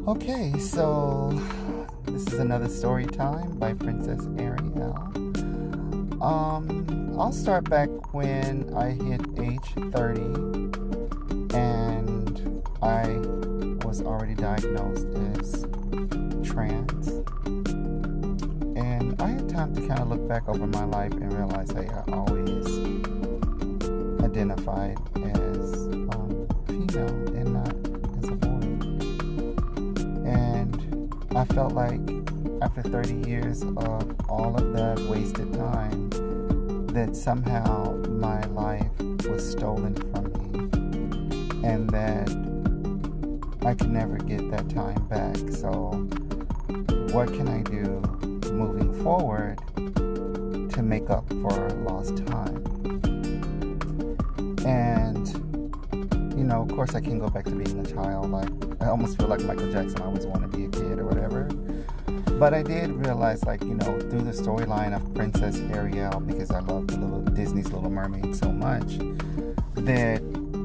Okay, so this is another story time by Princess Ariel. I'll start back when I hit age 30 and I was already diagnosed as trans. And I had time to kind of look back over my life and realize I always identified as female and not as a boy. And I felt like after 30 years of all of that wasted time, that somehow my life was stolen from me and that I could never get that time back. So what can I do moving forward to make up for lost time? And, you know, of course I can go back to being a child. Like, I almost feel like Michael Jackson, I always want to be a kid or whatever. But I did realize, like, you know, through the storyline of Princess Ariel, because I love Disney's Little Mermaid so much, that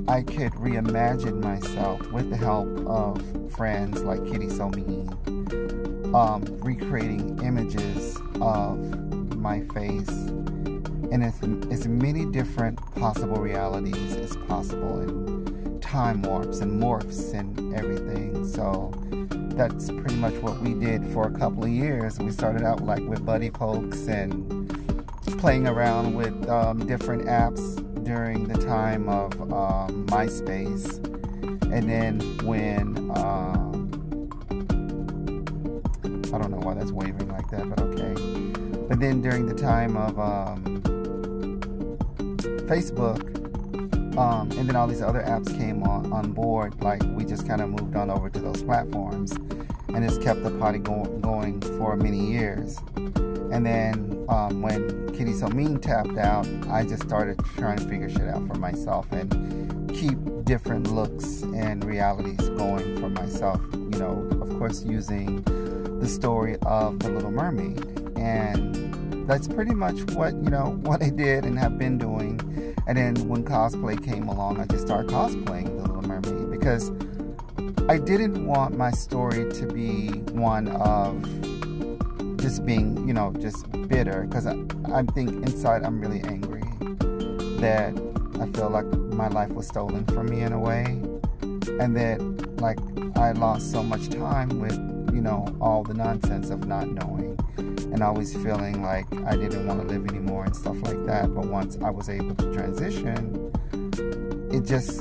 I could reimagine myself with the help of friends like Kitty So Mean, recreating images of my face in as many different possible realities as possible, and time warps and morphs and everything. So that's pretty much what we did for a couple of years. We started out like with buddy pokes and playing around with different apps during the time of MySpace. And then when, I don't know why that's wavering like that, but okay. But then during the time of Facebook, and then all these other apps came on board, like we just kind of moved on over to those platforms and it's kept the party going for many years. And then when Kitty So Mean tapped out, I just started trying to figure shit out for myself and keep different looks and realities going for myself, you know, of course using the story of The Little Mermaid. And that's pretty much what, you know, what I did and have been doing. And then when cosplay came along, I just started cosplaying The Little Mermaid because I didn't want my story to be one of just being, you know, just bitter, because I think inside I'm really angry that I feel like my life was stolen from me in a way, and that like I lost so much time with, you know, all the nonsense of not knowing and always feeling like I didn't want to live anymore and stuff like that. But once I was able to transition,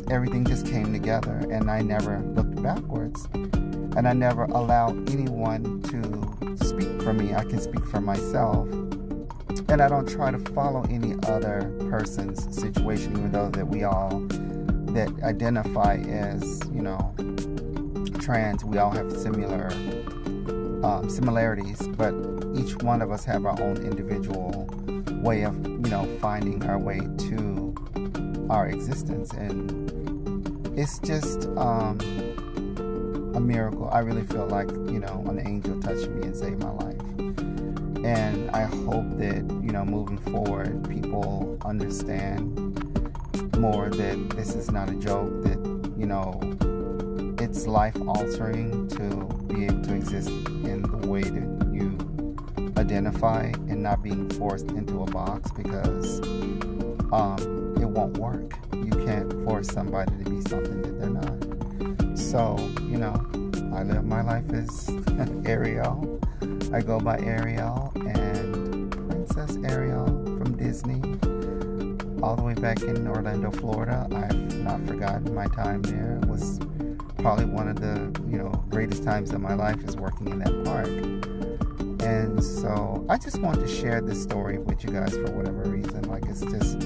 everything just came together, and I never looked backwards, and I never allowed anyone to speak for me. I can speak for myself, and I don't try to follow any other person's situation, even though that we all that identify as, you know, trans, we all have similar similarities, but each one of us have our own individual way of, you know, finding our way to our existence. And it's just a miracle. I really feel like, you know, an angel touched me and saved my life. And I hope that, you know, moving forward, people understand more that this is not a joke, that, you know, it's life-altering to be able to exist in the way that you identify and not being forced into a box, because it won't work. You can't force somebody to be something that they're not. So, you know, I live my life as Ariel. I go by Ariel, and Princess Ariel from Disney, all the way back in Orlando, Florida. I've not forgotten my time there. It was probably one of the, you know, greatest times of my life is working in that park. And so I just wanted to share this story with you guys for whatever reason. Like, it's just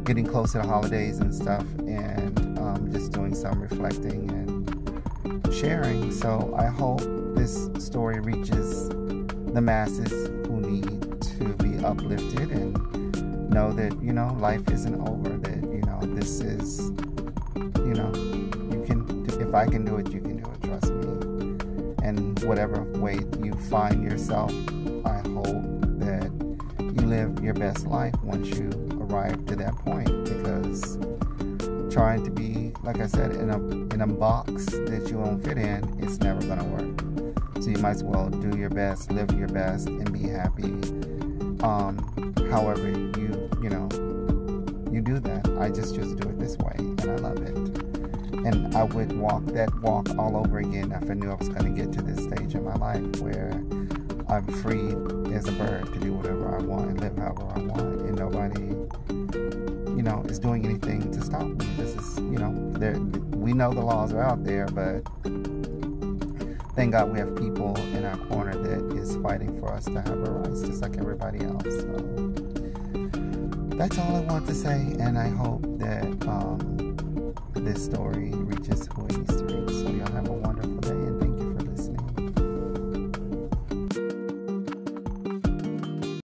getting close to the holidays and stuff, and just doing some reflecting and sharing. So I hope this story reaches the masses who need to be uplifted and know that, you know, life isn't over, that, you know, this is, you know, you can, if I can do it, you can do it, trust me. And whatever way you find yourself, I hope that you live your best life once you arrive to that point, because trying to be, like I said, in a box that you won't fit in, it's never gonna work. So you might as well do your best, live your best, and be happy. However you do that. I just do it this way, and I love it. And I would walk that walk all over again if I knew I was going to get to this stage in my life where I'm free as a bird to do whatever I want and live however I want, and nobody, is doing anything to stop me. This is, we know the laws are out there, but thank God we have people in our corner that is fighting for us to have our rights, just like everybody else. So that's all I want to say, and I hope that this story reaches who it needs to reach. So y'all have a wonderful